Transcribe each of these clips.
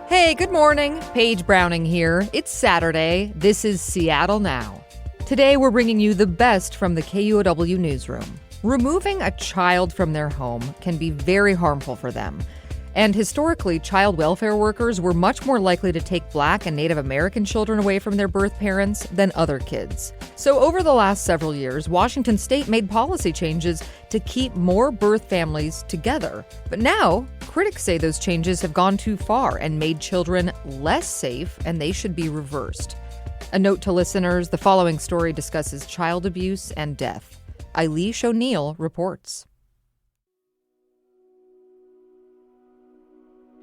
Hey, good morning. Paige Browning here. It's Saturday. This is Seattle Now. Today we're bringing you the best from the KUOW Newsroom. Removing a child from their home can be very harmful for them. And historically, child welfare workers were much more likely to take Black and Native American children away from their birth parents than other kids. So over the last several years, Washington state made policy changes to keep more birth families together. But now, critics say those changes have gone too far and made children less safe, and they should be reversed. A note to listeners, the following story discusses child abuse and death. Eilish O'Neill reports.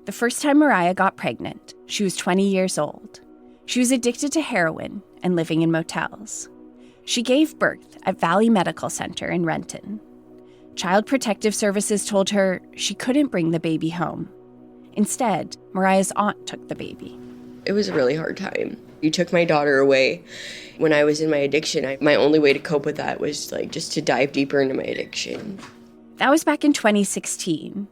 The first time Mariah got pregnant, she was 20 years old. She was addicted to heroin and living in motels. She gave birth at Valley Medical Center in Renton. Child Protective Services told her she couldn't bring the baby home. Instead, Mariah's aunt took the baby. It was a really hard time. You took my daughter away. When I was in my addiction, my only way to cope with that was just to dive deeper into my addiction. That was back in 2016.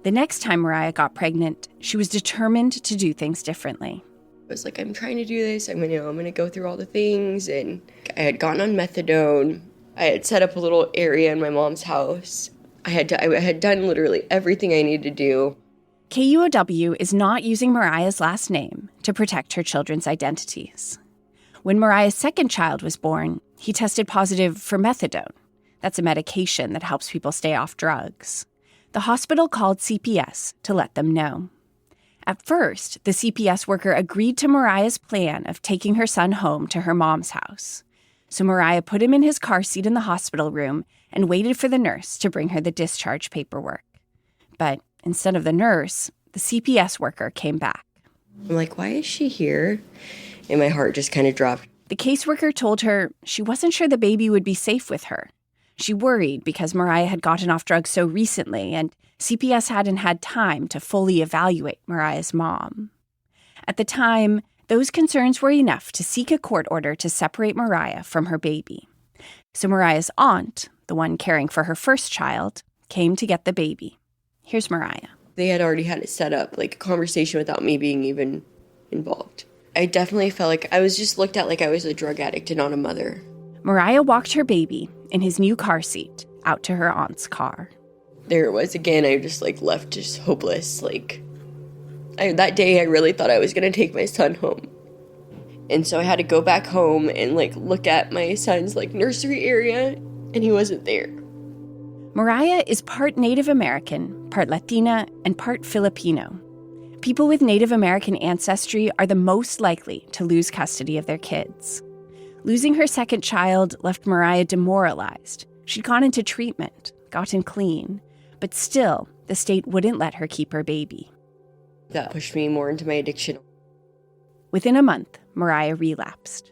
The next time Mariah got pregnant, she was determined to do things differently. I was like, I'm trying to do this. I'm gonna go through all the things. And I had gotten on methadone. I had set up a little area in my mom's house. I had done literally everything I needed to do. KUOW is not using Mariah's last name to protect her children's identities. When Mariah's second child was born, he tested positive for methadone. That's a medication that helps people stay off drugs. The hospital called CPS to let them know. At first, the CPS worker agreed to Mariah's plan of taking her son home to her mom's house. So Mariah put him in his car seat in the hospital room and waited for the nurse to bring her the discharge paperwork. But instead of the nurse, the CPS worker came back. I'm like, why is she here? And my heart just kind of dropped. The caseworker told her she wasn't sure the baby would be safe with her. She worried because Mariah had gotten off drugs so recently, and CPS hadn't had time to fully evaluate Mariah's mom. At the time, those concerns were enough to seek a court order to separate Mariah from her baby. So Mariah's aunt, the one caring for her first child, came to get the baby. Here's Mariah. They had already had it set up, like a conversation without me being even involved. I definitely felt like I was just looked at like I was a drug addict and not a mother. Mariah walked her baby in his new car seat out to her aunt's car. There it was again. I just left just hopeless. That day I really thought I was going to take my son home. And so I had to go back home and look at my son's nursery area, and he wasn't there. Mariah is part Native American, part Latina, and part Filipino. People with Native American ancestry are the most likely to lose custody of their kids. Losing her second child left Mariah demoralized. She'd gone into treatment, gotten clean, but still, the state wouldn't let her keep her baby. That pushed me more into my addiction. Within a month, Mariah relapsed.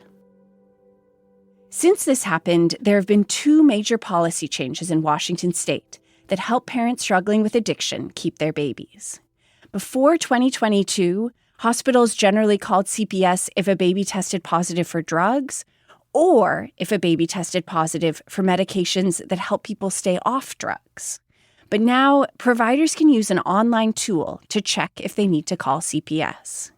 Since this happened, there have been 2 major policy changes in Washington state that help parents struggling with addiction keep their babies. Before 2022, hospitals generally called CPS if a baby tested positive for drugs or if a baby tested positive for medications that help people stay off drugs. But now, providers can use an online tool to check if they need to call CPS.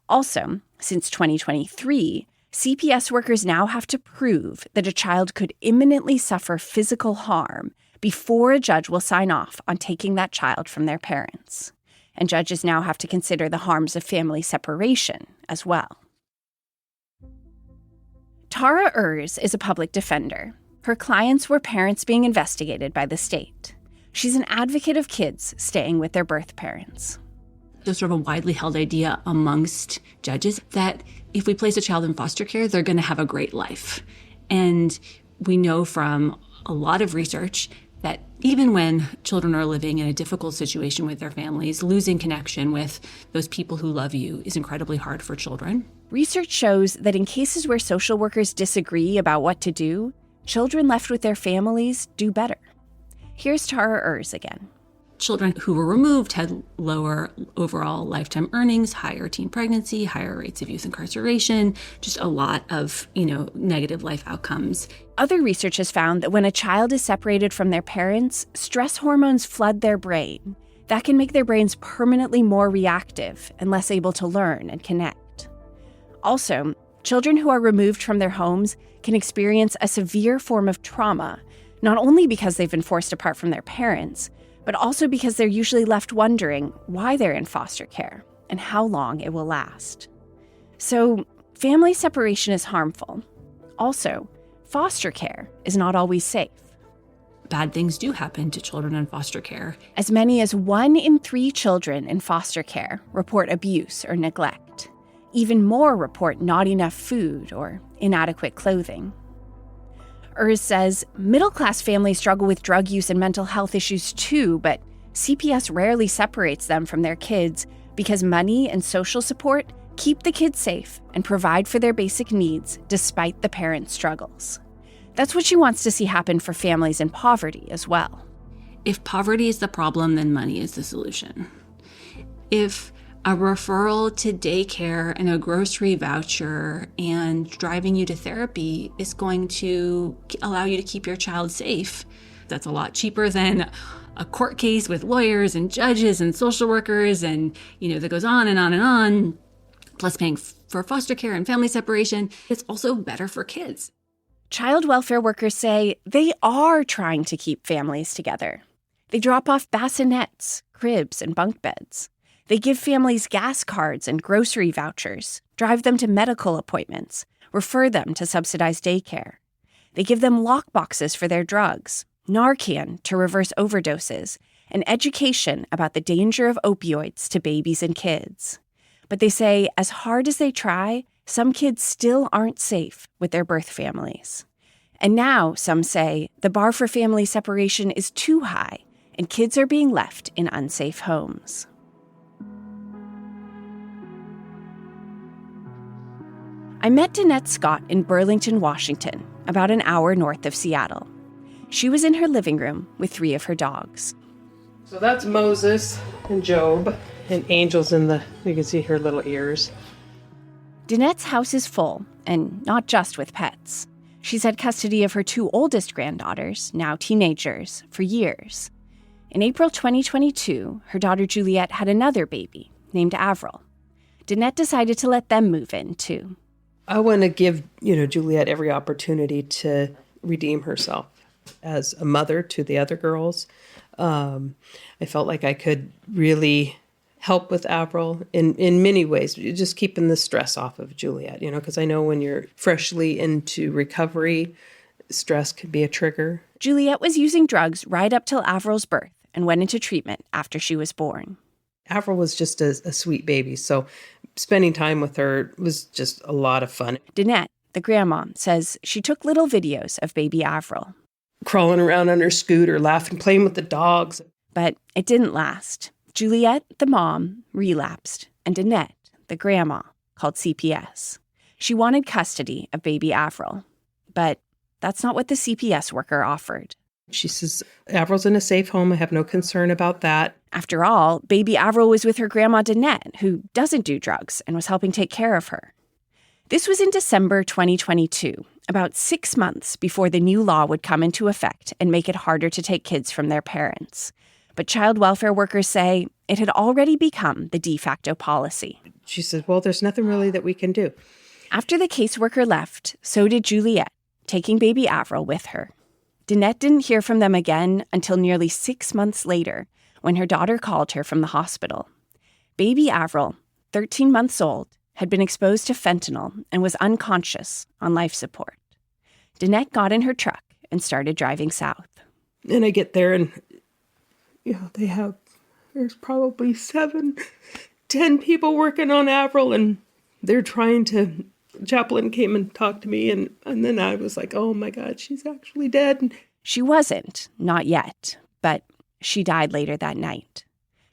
Also, since 2023, CPS workers now have to prove that a child could imminently suffer physical harm before a judge will sign off on taking that child from their parents. And judges now have to consider the harms of family separation as well. Tara Urs is a public defender. Her clients were parents being investigated by the state. She's an advocate of kids staying with their birth parents. There's sort of a widely held idea amongst judges that if we place a child in foster care, they're going to have a great life. And we know from a lot of research that even when children are living in a difficult situation with their families, losing connection with those people who love you is incredibly hard for children. Research shows that in cases where social workers disagree about what to do, children left with their families do better. Here's Tara Urs again. Children who were removed had lower overall lifetime earnings, higher teen pregnancy, higher rates of youth incarceration, just a lot of, negative life outcomes. Other research has found that when a child is separated from their parents, stress hormones flood their brain. That can make their brains permanently more reactive and less able to learn and connect. Also, children who are removed from their homes can experience a severe form of trauma, not only because they've been forced apart from their parents, but also because they're usually left wondering why they're in foster care and how long it will last. So, family separation is harmful. Also, foster care is not always safe. Bad things do happen to children in foster care. As many as 1 in 3 children in foster care report abuse or neglect. Even more report not enough food or inadequate clothing. Urs says middle-class families struggle with drug use and mental health issues too, but CPS rarely separates them from their kids because money and social support keep the kids safe and provide for their basic needs despite the parents' struggles. That's what she wants to see happen for families in poverty as well. If poverty is the problem, then money is the solution. If a referral to daycare and a grocery voucher and driving you to therapy is going to allow you to keep your child safe, that's a lot cheaper than a court case with lawyers and judges and social workers and, that goes on and on and on, plus paying for foster care and family separation. It's also better for kids. Child welfare workers say they are trying to keep families together. They drop off bassinets, cribs, and bunk beds. They give families gas cards and grocery vouchers, drive them to medical appointments, refer them to subsidized daycare. They give them lockboxes for their drugs, Narcan to reverse overdoses, and education about the danger of opioids to babies and kids. But they say as hard as they try, some kids still aren't safe with their birth families. And now, some say, the bar for family separation is too high, and kids are being left in unsafe homes. I met Danette Scott in Burlington, Washington, about an hour north of Seattle. She was in her living room with 3 of her dogs. So that's Moses and Job and Angel's you can see her little ears. Danette's house is full, and not just with pets. She's had custody of her 2 oldest granddaughters, now teenagers, for years. In April 2022, her daughter Juliette had another baby named Avril. Danette decided to let them move in, too. I want to give, Juliette every opportunity to redeem herself as a mother to the other girls. I felt like I could really help with Avril in many ways, just keeping the stress off of Juliette, because I know when you're freshly into recovery, stress can be a trigger. Juliette was using drugs right up till Avril's birth and went into treatment after she was born. Avril was just a sweet baby, so spending time with her was just a lot of fun. Danette, the grandma, says she took little videos of baby Avril. Crawling around on her scooter, laughing, playing with the dogs. But it didn't last. Juliette, the mom, relapsed, and Danette, the grandma, called CPS. She wanted custody of baby Avril, but that's not what the CPS worker offered. She says, Avril's in a safe home. I have no concern about that. After all, baby Avril was with her grandma Danette, who doesn't do drugs and was helping take care of her. This was in December 2022, about 6 months before the new law would come into effect and make it harder to take kids from their parents. But child welfare workers say it had already become the de facto policy. She said, well, there's nothing really that we can do. After the caseworker left, so did Juliette, taking baby Avril with her. Danette didn't hear from them again until nearly 6 months later, when her daughter called her from the hospital. Baby Avril, 13 months old, had been exposed to fentanyl and was unconscious on life support. Danette got in her truck and started driving south. And I get there and, there's probably 7, 10 people working on Avril, and they're Chaplain came and talked to me, and then I was like, oh my God, she's actually dead. She wasn't, not yet, but she died later that night.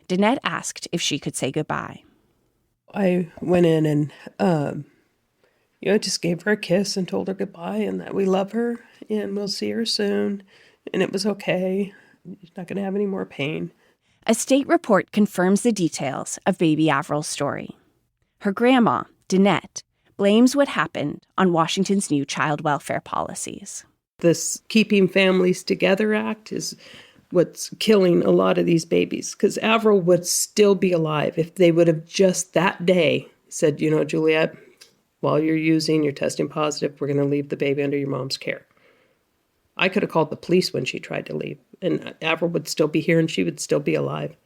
Danette asked if she could say goodbye. I went in and, just gave her a kiss and told her goodbye and that we love her and we'll see her soon. And it was okay. She's not going to have any more pain. A state report confirms the details of baby Avril's story. Her grandma, Danette, blames what happened on Washington's new child welfare policies. This Keeping Families Together Act is what's killing a lot of these babies, because Avril would still be alive if they would have just that day said, Juliet, while you're testing positive, we're going to leave the baby under your mom's care. I could have called the police when she tried to leave, and Avril would still be here and she would still be alive.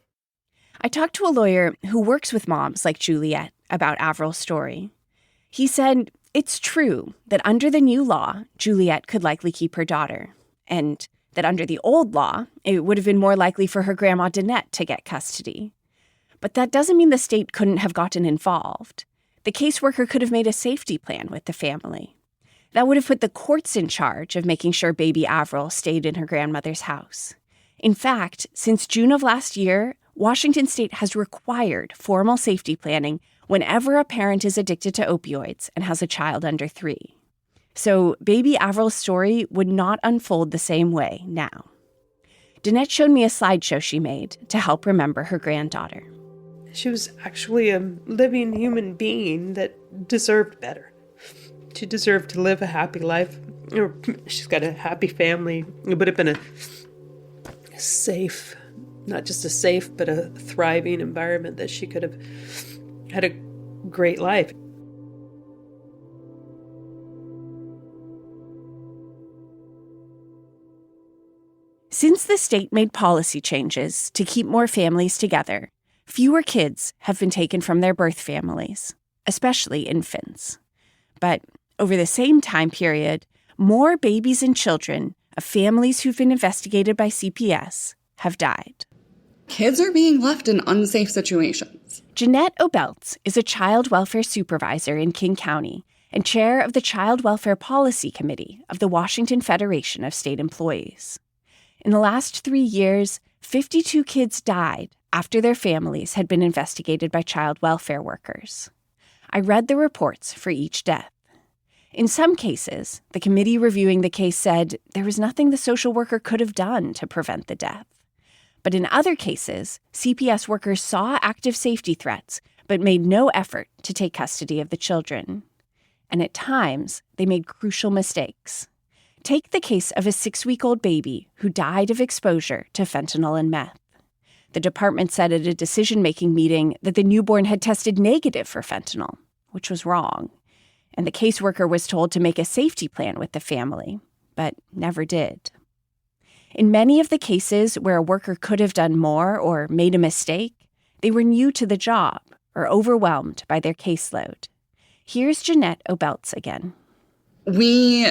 I talked to a lawyer who works with moms like Juliet about Avril's story. He said it's true that under the new law, Juliet could likely keep her daughter, and that under the old law, it would have been more likely for her grandma Danette to get custody. But that doesn't mean the state couldn't have gotten involved. The caseworker could have made a safety plan with the family. That would have put the courts in charge of making sure baby Avril stayed in her grandmother's house. In fact, since June of last year, Washington state has required formal safety planning whenever a parent is addicted to opioids and has a child under 3. So baby Avril's story would not unfold the same way now. Danette showed me a slideshow she made to help remember her granddaughter. She was actually a living human being that deserved better. She deserved to live a happy life. She's got a happy family. It would have been a safe, not just a safe, but a thriving environment that she could have had a great life. Since the state made policy changes to keep more families together, fewer kids have been taken from their birth families, especially infants. But over the same time period, more babies and children of families who've been investigated by CPS have died. Kids are being left in unsafe situations. Jeanette Obelts is a child welfare supervisor in King County and chair of the Child Welfare Policy Committee of the Washington Federation of State Employees. In the last 3 years, 52 kids died after their families had been investigated by child welfare workers. I read the reports for each death. In some cases, the committee reviewing the case said there was nothing the social worker could have done to prevent the death. But in other cases, CPS workers saw active safety threats but made no effort to take custody of the children. And at times, they made crucial mistakes. Take the case of a 6-week-old baby who died of exposure to fentanyl and meth. The department said at a decision-making meeting that the newborn had tested negative for fentanyl, which was wrong. And the caseworker was told to make a safety plan with the family, but never did. In many of the cases where a worker could have done more or made a mistake, they were new to the job or overwhelmed by their caseload. Here's Jeanette Obelts again. We,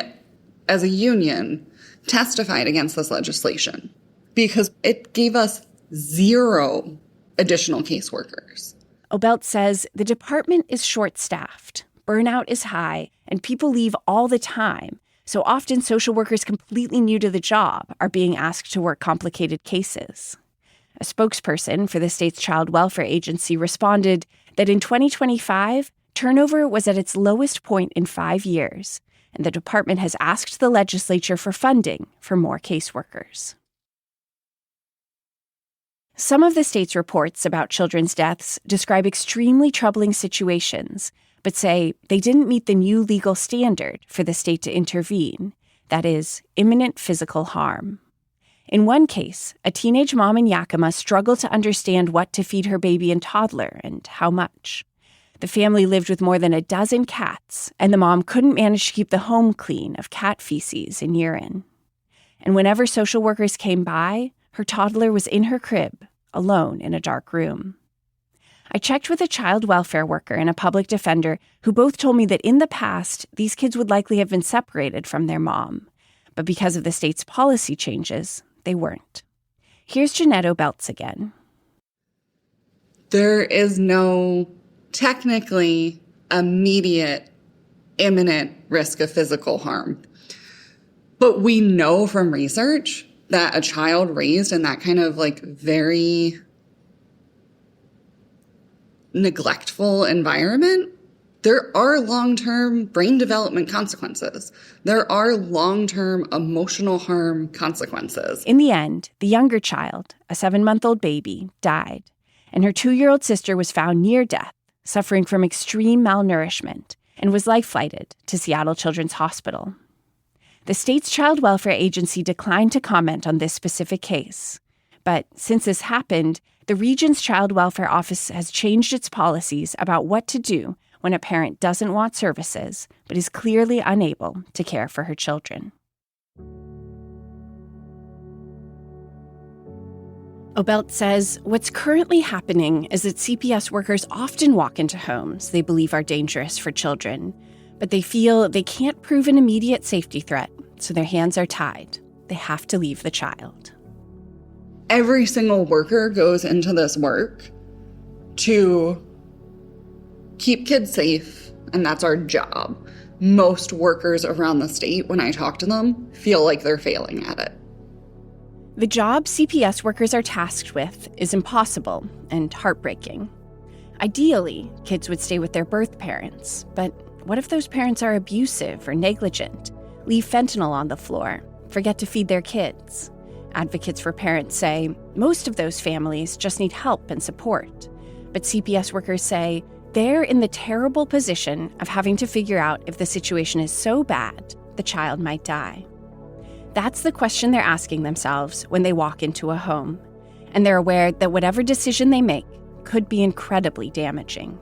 as a union, testified against this legislation because it gave us 0 additional caseworkers. Obelts says the department is short-staffed, burnout is high, and people leave all the time. So often social workers completely new to the job are being asked to work complicated cases. A spokesperson for the state's child welfare agency responded that in 2025, turnover was at its lowest point in 5 years, and the department has asked the legislature for funding for more caseworkers. Some of the state's reports about children's deaths describe extremely troubling situations, but say they didn't meet the new legal standard for the state to intervene, that is, imminent physical harm. In one case, a teenage mom in Yakima struggled to understand what to feed her baby and toddler and how much. The family lived with more than a dozen cats, and the mom couldn't manage to keep the home clean of cat feces and urine. And whenever social workers came by, her toddler was in her crib, alone in a dark room. I checked with a child welfare worker and a public defender who both told me that in the past, these kids would likely have been separated from their mom. But because of the state's policy changes, they weren't. Here's Jeanette Obelts again. There is no technically immediate, imminent risk of physical harm. But we know from research that a child raised in that kind of very neglectful environment, there are long-term brain development consequences. There are long-term emotional harm consequences. In the end, the younger child, a 7-month-old baby, died, and her 2-year-old sister was found near death, suffering from extreme malnourishment, and was life-flighted to Seattle Children's Hospital. The state's child welfare agency declined to comment on this specific case, But since this happened, the region's child welfare office has changed its policies about what to do when a parent doesn't want services but is clearly unable to care for her children. Obelt says what's currently happening is that CPS workers often walk into homes they believe are dangerous for children, but they feel they can't prove an immediate safety threat, so their hands are tied. They have to leave the child. Every single worker goes into this work to keep kids safe, and that's our job. Most workers around the state, when I talk to them, feel like they're failing at it. The job CPS workers are tasked with is impossible and heartbreaking. Ideally, kids would stay with their birth parents, but what if those parents are abusive or negligent, leave fentanyl on the floor, forget to feed their kids? Advocates for parents say most of those families just need help and support, but CPS workers say they're in the terrible position of having to figure out if the situation is so bad the child might die. That's the question they're asking themselves when they walk into a home, and they're aware that whatever decision they make could be incredibly damaging.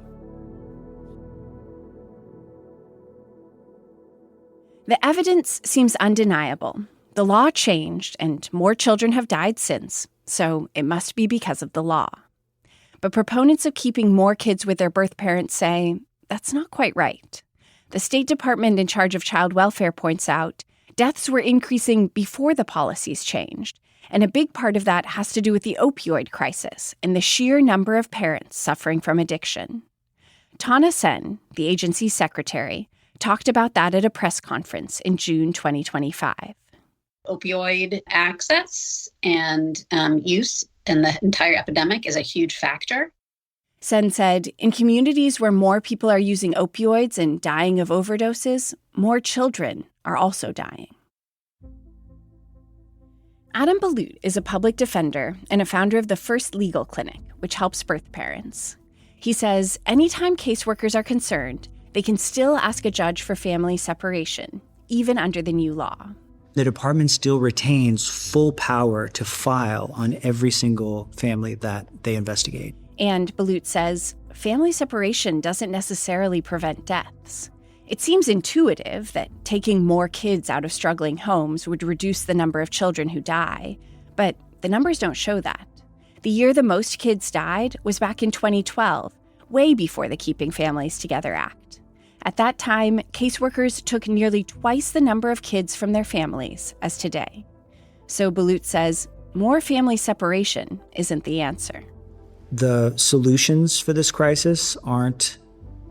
The evidence seems undeniable. The law changed, and more children have died since, so it must be because of the law. But proponents of keeping more kids with their birth parents say that's not quite right. The State Department in charge of child welfare points out deaths were increasing before the policies changed, and a big part of that has to do with the opioid crisis and the sheer number of parents suffering from addiction. Tana Sen, the agency's secretary, talked about that at a press conference in June 2025. Opioid access and use in the entire epidemic is a huge factor. Sen said, in communities where more people are using opioids and dying of overdoses, more children are also dying. Adam Balut is a public defender and a founder of the First Legal Clinic, which helps birth parents. He says anytime caseworkers are concerned, they can still ask a judge for family separation, even under the new law. The department still retains full power to file on every single family that they investigate. And Balut says family separation doesn't necessarily prevent deaths. It seems intuitive that taking more kids out of struggling homes would reduce the number of children who die, but the numbers don't show that. The year the most kids died was back in 2012, way before the Keeping Families Together Act. At that time, caseworkers took nearly twice the number of kids from their families as today. So Balut says more family separation isn't the answer. The solutions for this crisis aren't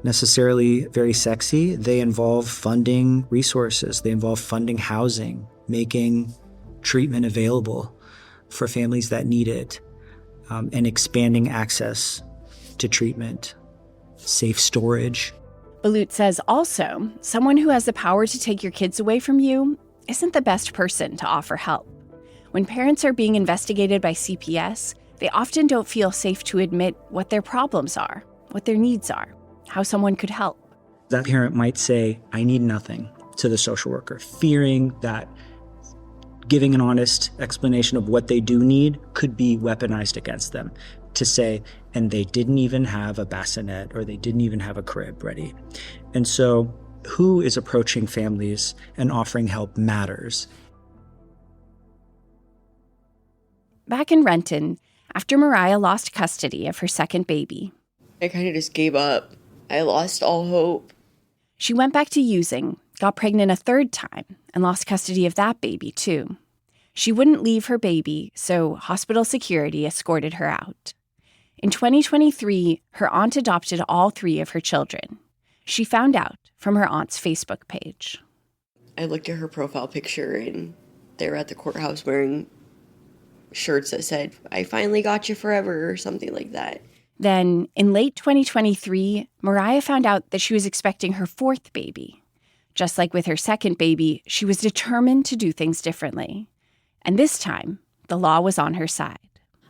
necessarily very sexy. They involve funding resources. They involve funding housing, making treatment available for families that need it, and expanding access to treatment, safe storage. Balut says also, someone who has the power to take your kids away from you isn't the best person to offer help. When parents are being investigated by CPS, they often don't feel safe to admit what their problems are, what their needs are, how someone could help. That parent might say, I need nothing, to the social worker, fearing that giving an honest explanation of what they do need could be weaponized against them. To say, and they didn't even have a bassinet or they didn't even have a crib ready. And so who is approaching families and offering help matters. Back in Renton, after Mariah lost custody of her second baby, I kind of just gave up. I lost all hope. She went back to using, got pregnant a third time, and lost custody of that baby too. She wouldn't leave her baby, so hospital security escorted her out. In 2023, her aunt adopted all three of her children. She found out from her aunt's Facebook page. I looked at her profile picture and they were at the courthouse wearing shirts that said, I finally got you forever, or something like that. Then, in late 2023, Mariah found out that she was expecting her fourth baby. Just like with her second baby, she was determined to do things differently. And this time, the law was on her side.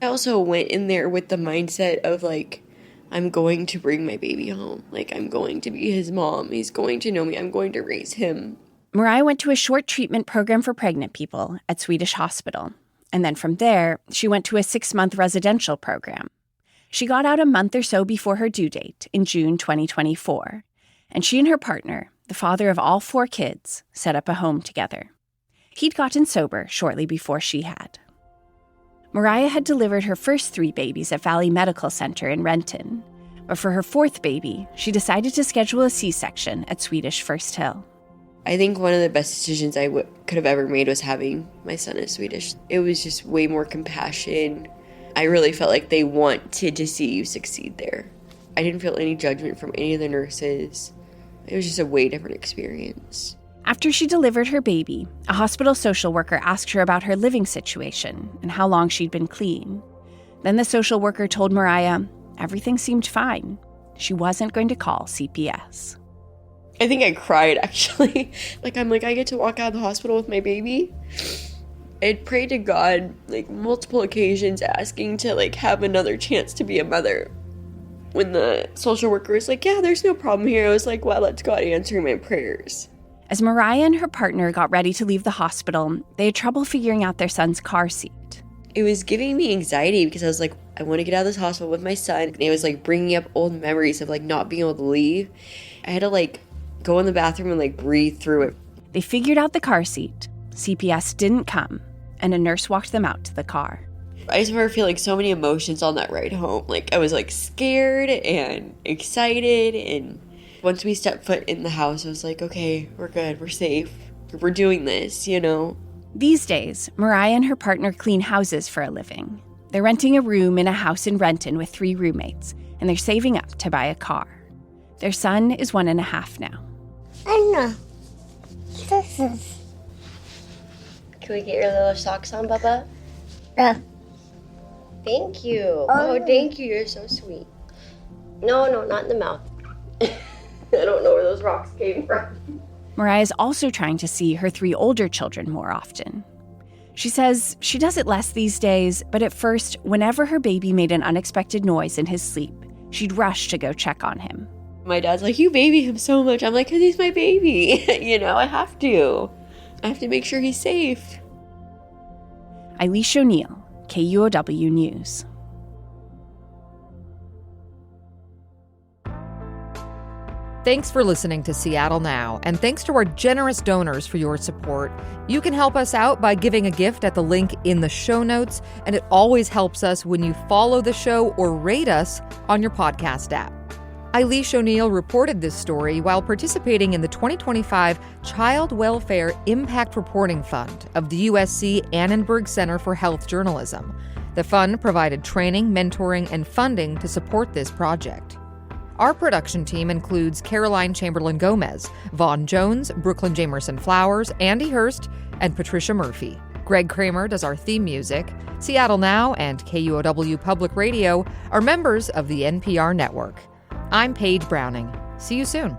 I also went in there with the mindset of, like, I'm going to bring my baby home. Like, I'm going to be his mom. He's going to know me. I'm going to raise him. Mariah went to a short treatment program for pregnant people at Swedish Hospital. And then from there, she went to a 6-month residential program. She got out a month or so before her due date in June 2024. And she and her partner, the father of all 4 kids, set up a home together. He'd gotten sober shortly before she had. Mariah had delivered her first 3 babies at Valley Medical Center in Renton. But for her 4th baby, she decided to schedule a C-section at Swedish First Hill. I think one of the best decisions I could have ever made was having my son at Swedish. It was just way more compassion. I really felt like they wanted to see you succeed there. I didn't feel any judgment from any of the nurses. It was just a way different experience. After she delivered her baby, a hospital social worker asked her about her living situation and how long she'd been clean. Then the social worker told Mariah everything seemed fine. She wasn't going to call CPS. I think I cried, actually. I get to walk out of the hospital with my baby. I'd prayed to God, multiple occasions, asking to, have another chance to be a mother. When the social worker was like, yeah, there's no problem here, I was like, wow, that's God answering my prayers. As Mariah and her partner got ready to leave the hospital, they had trouble figuring out their son's car seat. It was giving me anxiety because I was like, I want to get out of this hospital with my son. And it was bringing up old memories of not being able to leave. I had to go in the bathroom and breathe through it. They figured out the car seat. CPS didn't come, and a nurse walked them out to the car. I just remember feeling so many emotions on that ride home. I was scared and excited, and once we stepped foot in the house, I was like, okay, we're good, we're safe, we're doing this, These days, Mariah and her partner clean houses for a living. They're renting a room in a house in Renton with 3 roommates, and they're saving up to buy a car. Their son is 1.5 now. Anna, Can we get your little socks on, Bubba? Thank you. Oh, thank you. You're so sweet. No, not in the mouth. I don't know where those rocks came from. Mariah's also trying to see her 3 older children more often. She says she does it less these days, but at first, whenever her baby made an unexpected noise in his sleep, she'd rush to go check on him. My dad's like, you baby him so much. I'm like, because he's my baby. I have to. I have to make sure he's safe. Eilish O'Neill, KUOW News. Thanks for listening to Seattle Now, and thanks to our generous donors for your support. You can help us out by giving a gift at the link in the show notes, and it always helps us when you follow the show or rate us on your podcast app. Eilish O'Neill reported this story while participating in the 2025 Child Welfare Impact Reporting Fund of the USC Annenberg Center for Health Journalism. The fund provided training, mentoring, and funding to support this project. Our production team includes Caroline Chamberlain-Gomez, Vaughn Jones, Brooklyn Jamerson Flowers, Andy Hurst, and Patricia Murphy. Greg Kramer does our theme music. Seattle Now and KUOW Public Radio are members of the NPR network. I'm Paige Browning. See you soon.